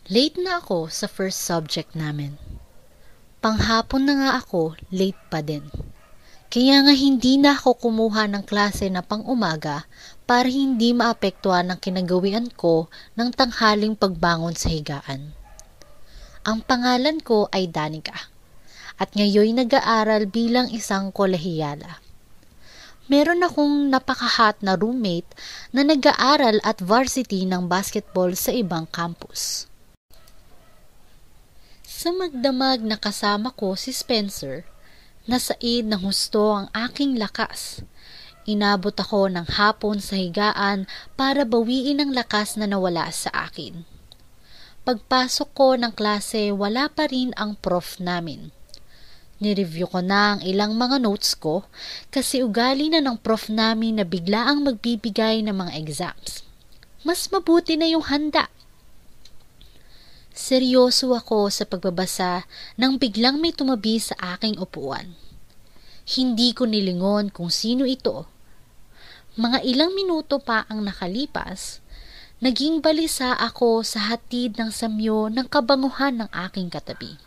Late na ako sa first subject namin. Panghapon na nga ako, late pa din. Kaya nga hindi na ako kumuha ng klase na pang-umaga para hindi maapektuhan ang kinagawian ko ng tanghaling pagbangon sa higaan. Ang pangalan ko ay Danica at ngayon nag-aaral bilang isang kolehiyala. Meron akong napaka-hot na roommate na nag-aaral at varsity ng basketball sa ibang campus. Sa magdamag na kasama ko si Spencer, nasaid ng husto ang aking lakas. Inabot ako ng hapon sa higaan para bawiin ang lakas na nawala sa akin. Pagpasok ko ng klase, wala pa rin ang prof namin. Nireview ko na ang ilang mga notes ko kasi ugali na ng prof namin na biglaang magbibigay ng mga exams. Mas mabuti na yung handa. Seryoso ako sa pagbabasa nang biglang may tumabi sa aking upuan. Hindi ko nilingon kung sino ito. Mga ilang minuto pa ang nakalipas, naging balisa ako sa hatid ng samyo ng kabanguhan ng aking katabi.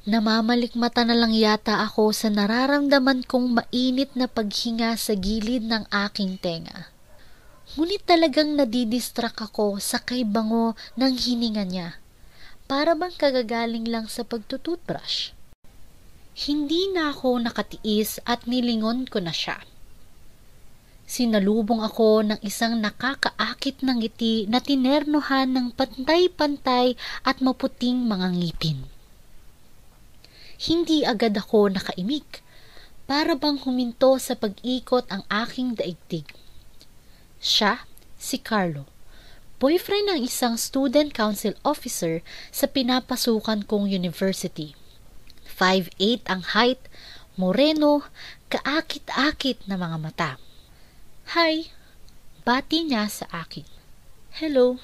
Namamalikmata na lang yata ako sa nararamdaman kong mainit na paghinga sa gilid ng aking tenga. Ngunit talagang nadidistract ako sa kaibango ng hininga niya. Para bang kagagaling lang sa pagtututbrush. Hindi na ako nakatiis at nilingon ko na siya. Sinalubong ako ng isang nakakaakit ng ngiti na tinernohan ng pantay-pantay at maputing mga ngipin. Hindi agad ako nakaimik. Para bang huminto sa pag-ikot ang aking daigdig. Siya, si Carlo. Boyfriend ng isang student council officer sa pinapasukan kong university. 5'8" ang height, moreno, kaakit-akit na mga mata. Hi, bati niya sa akin. Hello,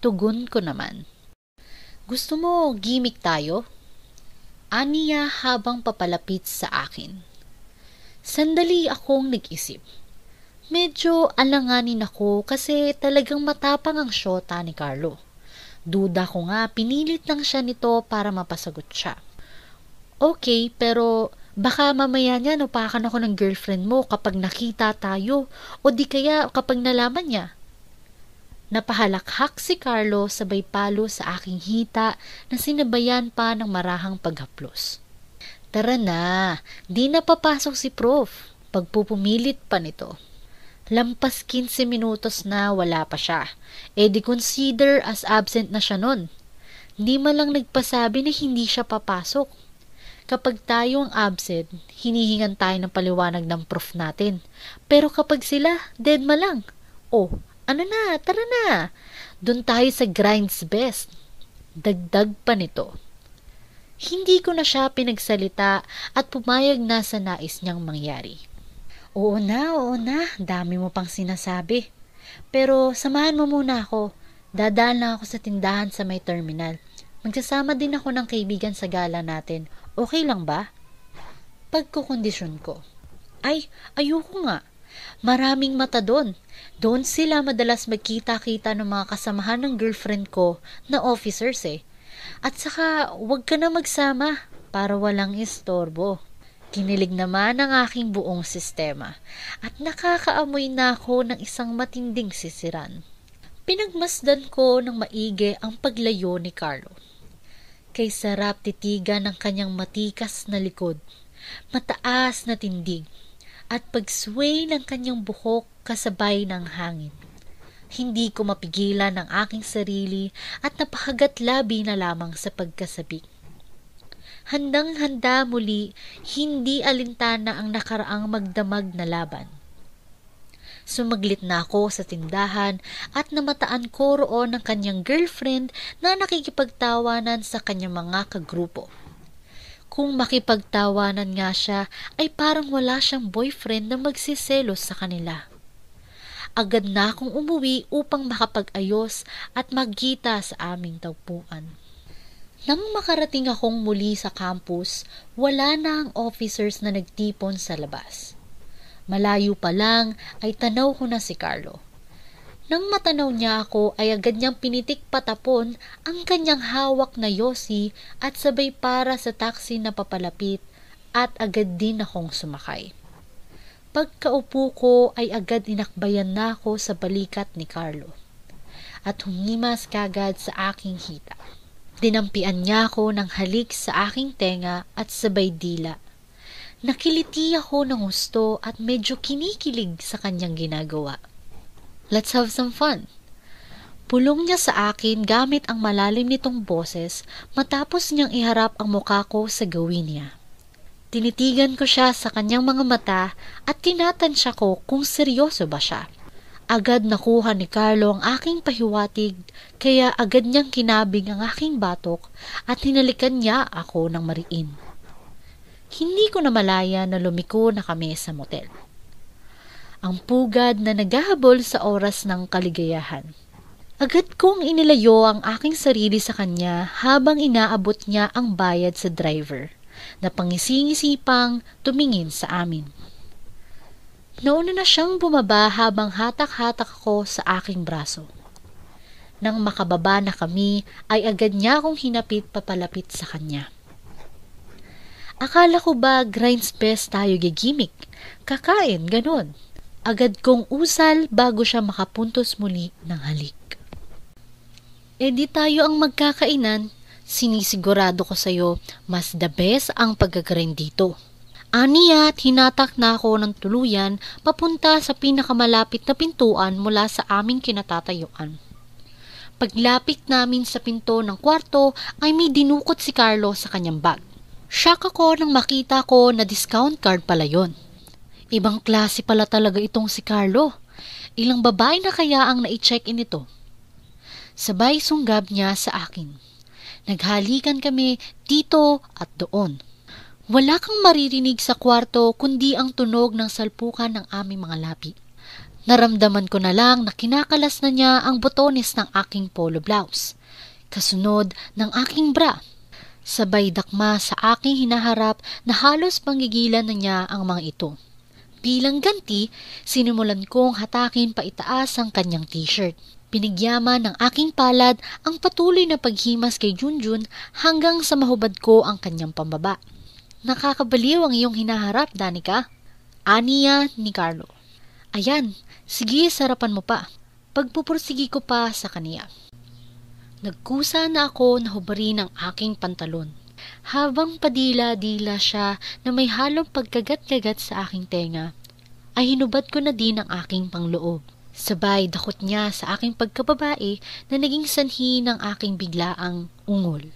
tugon ko naman. Gusto mo gimmick tayo? Aniya habang papalapit sa akin. Sandali akong nag-isip. Medyo alanganin ako kasi talagang matapang ang syota ni Carlo. Duda ko nga, pinilit lang siya nito para mapasagot siya. Okay, pero baka mamaya niya napakan ako ng girlfriend mo kapag nakita tayo o di kaya kapag nalaman niya. Napahalakhak si Carlo sabay palo sa aking hita na sinabayan pa ng marahang paghaplos. Tara na, di na papasok si Prof. Pagpupumilit pa nito. Lampas 15 minutos na wala pa siya. Di consider as absent na siya nun. Hindi man lang nagpasabi na hindi siya papasok. Kapag tayo ang absent, hinihingan tayo ng paliwanag ng prof natin. Pero kapag sila, deadma lang. Ano na, tara na. Doon tayo sa grinds best. Dagdag pa nito. Hindi ko na siya pinagsalita at pumayag na sa nais niyang mangyari. Oo na, dami mo pang sinasabi. Pero samahan mo muna ako. Dadaan lang ako sa tindahan sa may terminal. Magsasama din ako ng kaibigan sa gala natin. Okay lang ba? Pagkukondisyon ko. Ayoko nga. Maraming mata doon. Doon sila madalas magkita-kita ng mga kasamahan ng girlfriend ko na officers At saka, wag ka na magsama para walang istorbo. Kinilig naman ang aking buong sistema at nakakaamoy na ako ng isang matinding sisiran. Pinagmasdan ko ng maigi ang paglayo ni Carlo. Kay sarap titigan ng kanyang matikas na likod, mataas na tindig, at pag-sway ng kanyang buhok kasabay ng hangin. Hindi ko mapigilan ang aking sarili at napakagat labi na lamang sa pagkasabik. Handang-handa muli, hindi alintana ang nakaraang magdamag na laban. Sumaglit na ako sa tindahan at namataan ko roon ng kanyang girlfriend na nakikipagtawanan sa kanyang mga kagrupo. Kung makipagtawanan nga siya, ay parang wala siyang boyfriend na magsiselos sa kanila. Agad na akong umuwi upang makapag-ayos at magkita sa aming tagpuan. Nang makarating akong muli sa campus, wala na ang officers na nagtipon sa labas. Malayo pa lang ay tanaw ko na si Carlo. Nang matanaw niya ako ay agad niyang pinitik patapon ang kanyang hawak na yosi at sabay para sa taxi na papalapit at agad din akong sumakay. Pagkaupo ko ay agad inakbayan na ako sa balikat ni Carlo at humimas kagad sa aking hita. Dinampian niya ako ng halik sa aking tenga at sabay dila. Nakiliti ako ng gusto at medyo kinikilig sa kanyang ginagawa. Let's have some fun. Pulong niya sa akin gamit ang malalim nitong boses matapos niyang iharap ang mukha ko sa gawin niya. Tinitigan ko siya sa kanyang mga mata at tinatansya ko kung seryoso ba siya. Agad nakuha ni Carlo ang aking pahiwatig kaya agad niyang kinabig ang aking batok at hinalikan niya ako ng mariin. Hindi ko na malaya na lumiko na kami sa motel. Ang pugad na naghahabol sa oras ng kaligayahan. Agad kong inilayo ang aking sarili sa kanya habang inaabot niya ang bayad sa driver na pangising-isipang tumingin sa amin. Nauna na siyang bumaba habang hatak-hatak ako sa aking braso. Nang makababa na kami ay agad niya akong hinapit papalapit sa kanya. Akala ko ba grinds best tayo gigimik? Kakain, ganon. Agad kong usal bago siya makapuntos muli ng halik. Di tayo ang magkakainan, sinisigurado ko sa'yo, mas the best ang pagkagrind dito. Aniya at hinatak na ako ng tuluyan papunta sa pinakamalapit na pintuan mula sa aming kinatatayuan. Paglapit namin sa pinto ng kwarto ay may dinukot si Carlo sa kanyang bag. Shock ako nang makita ko na discount card pala yon. Ibang klase pala talaga itong si Carlo. Ilang babae na kaya ang nai-check-in ito? Sabay sunggab niya sa akin. Naghalikan kami dito at doon. Wala kang maririnig sa kwarto kundi ang tunog ng salpukan ng aming mga labi. Naramdaman ko na lang na kinakalas na niya ang botones ng aking polo blouse. Kasunod ng aking bra. Sabay dakma sa aking hinaharap na halos panggigilan na niya ang mga ito. Bilang ganti, sinimulan kong hatakin paitaas ang kanyang t-shirt. Pinigyaman ng aking palad ang patuloy na paghimas kay Junjun hanggang sa mahubad ko ang kanyang pambaba. Nakakabaliw ang iyong hinaharap, Danica. Aniya ni Carlo. Ayan, sige sarapan mo pa. Pagpupursigi ko pa sa kaniya. Nagkusa na ako na hubarin ang aking pantalon. Habang padila-dila siya na may halong pagkagat-kagat sa aking tenga, ay hinubad ko na din ang aking pangloob. Sabay dakot niya sa aking pagkababae na naging sanhi ng aking biglaang ungol.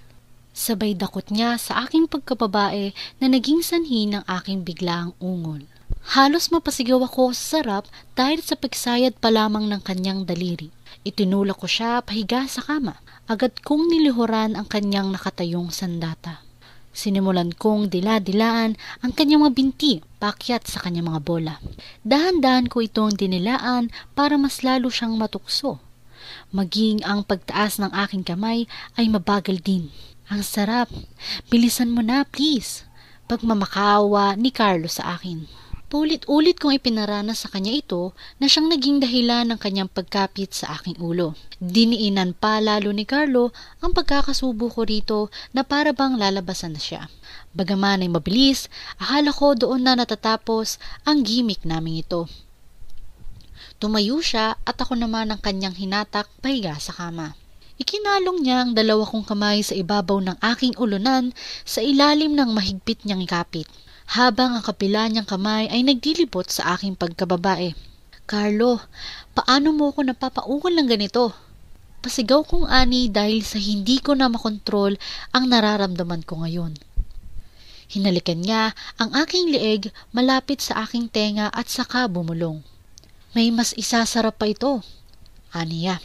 Sabay dakot niya sa aking pagkababae na naging sanhi ng aking biglaang ungol. Halos mapasigaw ako sa sarap dahil sa pagsayad pa lamang ng kanyang daliri. Itinulak ko siya pahiga sa kama. Agad kong nilihuran ang kanyang nakatayong sandata. Sinimulan kong dila-dilaan ang kanyang mga binti pakyat sa kanyang mga bola. Dahan-dahan ko itong dinilaan para mas lalo siyang matukso. Maging ang pagtaas ng aking kamay ay mabagal din. Ang sarap. Bilisan mo na, please. Pagmamakaawa ni Carlo sa akin. Paulit-ulit kong ipinaranas sa kanya ito na siyang naging dahilan ng kanyang pagkapit sa aking ulo. Diniinan pa lalo ni Carlo ang pagkakasubo ko rito na para bang lalabasan na siya. Bagaman ay mabilis, akala ko doon na natatapos ang gimmick naming ito. Tumayo siya at ako naman ang kanyang hinatak pahiga sa kama. Ikinalong niya ang dalawa kong kamay sa ibabaw ng aking ulunan sa ilalim ng mahigpit niyang ikapit. Habang ang kapila niyang kamay ay nagdilibot sa aking pagkababae. Carlo, paano mo ko napapaukol ng ganito? Pasigaw kong ani dahil sa hindi ko na makontrol ang nararamdaman ko ngayon. Hinalikan niya ang aking leeg malapit sa aking tenga at saka bumulong. May mas isasarap pa ito, aniya.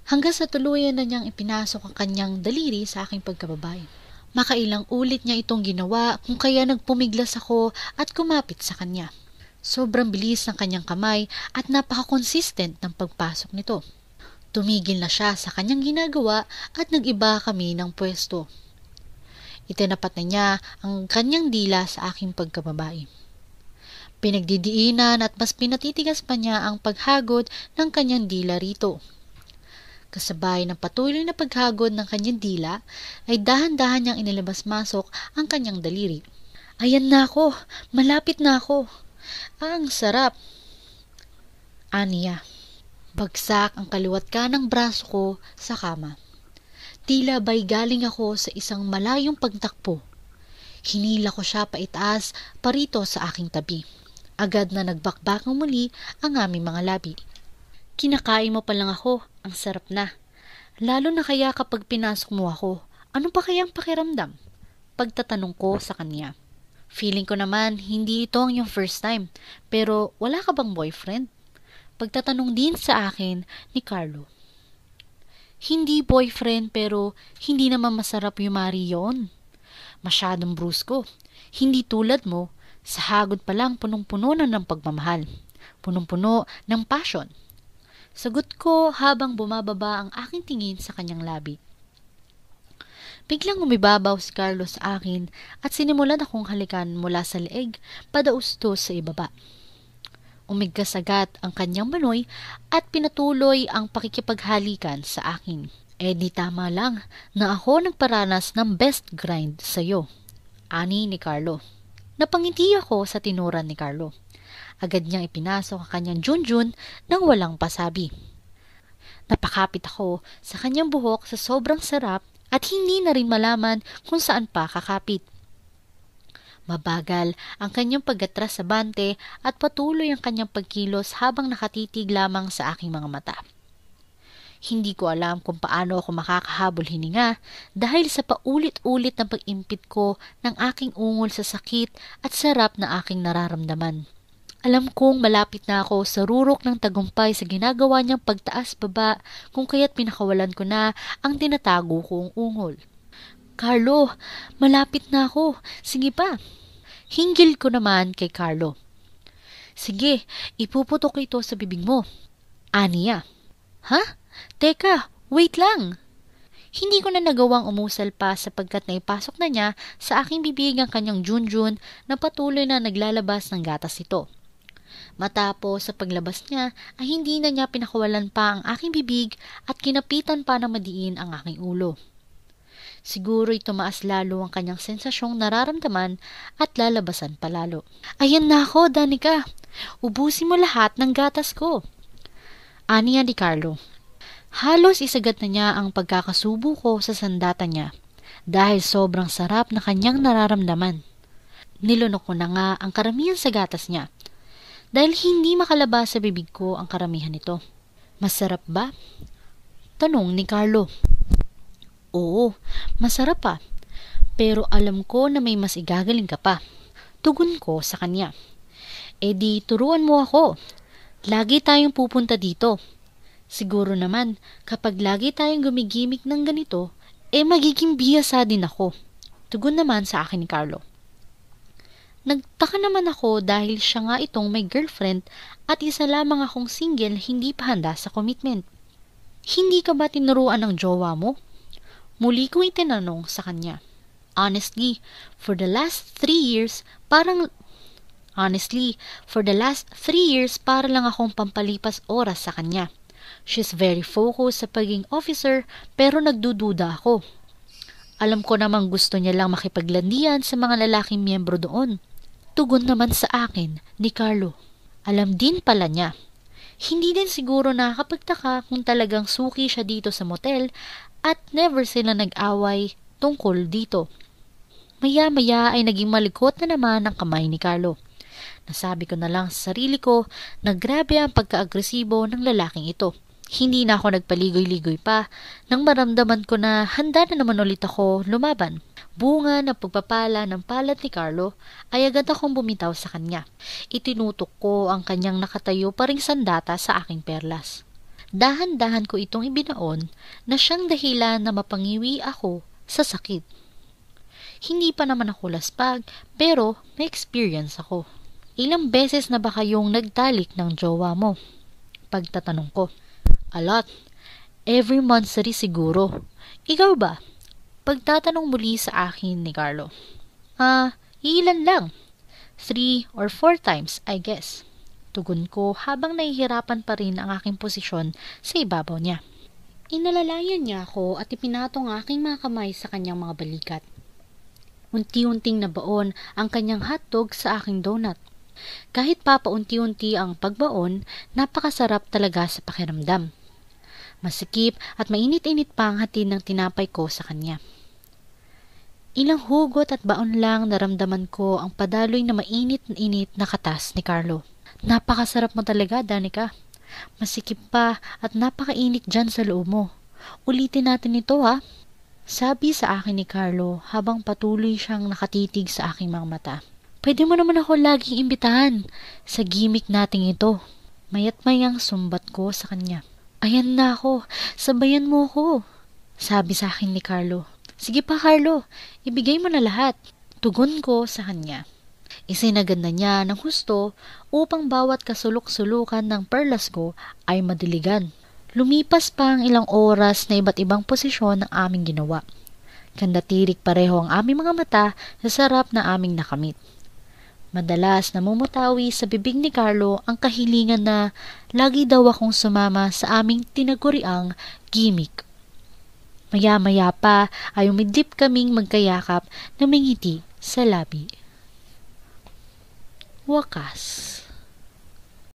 Hanggang sa tuluyan na niyang ipinasok ang kanyang daliri sa aking pagkababae. Makailang ulit niya itong ginawa kung kaya nagpumiglas ako at kumapit sa kanya. Sobrang bilis ng kanyang kamay at napaka-consistent ng pagpasok nito. Tumigil na siya sa kanyang ginagawa at nag-iba kami ng pwesto. Itinapat na niya ang kanyang dila sa aking pagkababae. Pinagdidiinan at mas pinatitigas pa niya ang paghagod ng kanyang dila rito. Kasabay ng patuloy na paghagod ng kanyang dila, ay dahan-dahan niyang inilabas-masok ang kanyang daliri. Ayan na ako! Malapit na ako! Ang sarap! Aniya. Bagsak ang kaliwat kanang braso ko sa kama. Tila ba'y galing ako sa isang malayong pagtakpo. Hinila ko siya paitaas parito sa aking tabi. Agad na nagbakbakang muli ang aming mga labi. Kinakain mo pa lang ako, ang sarap na. Lalo na kaya kapag pinasok mo ako, ano pa kayang pakiramdam? Pagtatanong ko sa kanya. Feeling ko naman hindi ito ang yung first time, pero wala ka bang boyfriend? Pagtatanong din sa akin ni Carlo. Hindi boyfriend pero hindi naman masarap yumari yon. Masyadong brusko. Hindi tulad mo, sa hagod pa lang punong-puno na ng pagmamahal. Punong-puno ng passion. Sagot ko habang bumababa ang aking tingin sa kanyang labi. Biglang umibabaw si Carlo sa akin at sinimulan akong halikan mula sa leeg padaustos sa ibaba. Umigkas agad ang kanyang manoy at pinatuloy ang pakikipaghalikan sa akin. Di tama lang na ako nagparanas ng best grind sa'yo. Ani ni Carlo. Napangiti ako sa tinuran ni Carlo. Agad niyang ipinasok ang kanyang junjun nang walang pasabi. Napakapit ako sa kanyang buhok sa sobrang sarap at hindi na rin malaman kung saan pa kakapit. Mabagal ang kanyang pag-atras sa bante at patuloy ang kanyang pagkilos habang nakatitig lamang sa aking mga mata. Hindi ko alam kung paano ako makakahabol hininga dahil sa paulit-ulit na pag-impit ko ng aking ungol sa sakit at sarap na aking nararamdaman. Alam kong malapit na ako sa rurok ng tagumpay sa ginagawa niyang pagtaas-baba kung kaya't pinakawalan ko na ang tinatago kong ungol. Carlo, malapit na ako. Sige pa. Hinggil ko naman kay Carlo. Sige, ipuputok ko ito sa bibig mo. Aniya. Ha? Teka, wait lang. Hindi ko na nagawang umusal pa sapagkat naipasok na niya sa aking bibig ang kanyang junjun na patuloy na naglalabas ng gatas ito. Matapos sa paglabas niya ay hindi na niya pinakawalan pa ang aking bibig at kinapitan pa na madiin ang aking ulo. Siguro tumaas lalo ang kanyang sensasyong nararamdaman at lalabasan palalo. Ayan na ako, Danica. Ubusin mo lahat ng gatas ko. Aniya ni Carlo. Halos isagad na niya ang pagkakasubo ko sa sandata niya dahil sobrang sarap na kanyang nararamdaman. Nilunok ko na nga ang karamihan sa gatas niya dahil hindi makalabas sa bibig ko ang karamihan nito. Masarap ba? Tanong ni Carlo. Oo, masarap pa. Pero alam ko na may mas igagaling ka pa. Tugon ko sa kanya. Di turuan mo ako. Lagi tayong pupunta dito. Siguro naman, kapag lagi tayong gumigimik ng ganito, magiging biyasa din ako. Tugon naman sa akin ni Carlo. Nagtaka naman ako dahil siya nga itong may girlfriend at isa lamang akong single hindi pa handa sa commitment. Hindi ka ba tinuruan ng jowa mo? Muli kong itinanong sa kanya. Honestly, for the last 3 years, para lang akong pampalipas oras sa kanya. She's very focused sa pagiging officer pero nagdududa ako. Alam ko namang gusto niya lang makipaglandian sa mga lalaking miyembro doon. Tugon naman sa akin ni Carlo. Alam din pala niya. Hindi din siguro nakakapagtaka kung talagang suki siya dito sa motel at never sila nag-away tungkol dito. Maya-maya ay naging malikot na naman ang kamay ni Carlo. Nasabi ko na lang sa sarili ko na grabe ang pagka-agresibo ng lalaking ito. Hindi na ako nagpaligoy-ligoy pa nang maramdaman ko na handa na naman ulit ako lumaban. Bunga ng pagpapala ng palad ni Carlo ay agad akong bumitaw sa kanya. Itinutok ko ang kanyang nakatayo pa ring sandata sa aking perlas. Dahan-dahan ko itong ibinaon na siyang dahilan na mapangiwi ako sa sakit. Hindi pa naman ako laspag pero may experience ako. Ilang beses na ba kayong nagtalik ng jowa mo? Pagtatanong ko. A lot. Every monthsary siguro. Ikaw ba? Pagtatanong muli sa akin ni Carlo. Ilan lang. 3 or 4 times, I guess. Tugon ko habang nahihirapan pa rin ang aking posisyon sa ibabaw niya. Inalalayan niya ako at ipinatong ang aking mga kamay sa kanyang mga balikat. Unti-unting nabaon ang kanyang hotdog sa aking donut. Kahit papaunti-unti ang pagbaon, napakasarap talaga sa pakiramdam. Masikip at mainit-init pa ang hatid ng tinapay ko sa kanya. Ilang hugot at baon lang naramdaman ko ang padaloy na mainit-init na katas ni Carlo. Napakasarap mo talaga, Danica. Masikip pa at napakainit dyan sa loob mo. Ulitin natin ito ha. Sabi sa akin ni Carlo habang patuloy siyang nakatitig sa aking mga mata. Pwede mo naman ako laging imbitahan sa gimmick nating ito. Mayat mayang sumbat ko sa kanya. Ayan na ako, sabayan mo ko. Sabi sa akin ni Carlo. Sige pa Carlo, ibigay mo na lahat. Tugon ko sa kanya. Isinagad na niya ng husto upang bawat kasulok-sulukan ng perlas ko ay madiligan. Lumipas pa ang ilang oras na iba't ibang posisyon ng aming ginawa. Kandatirik pareho ang aming mga mata sa sarap na aming nakamit. Madalas namumutawi sa bibig ni Carlo ang kahilingan na lagi daw akong sumama sa aming tinaguriang gimmick. Maya-maya pa ay umidlip kaming magkayakap na mingiti sa labi. Wakas.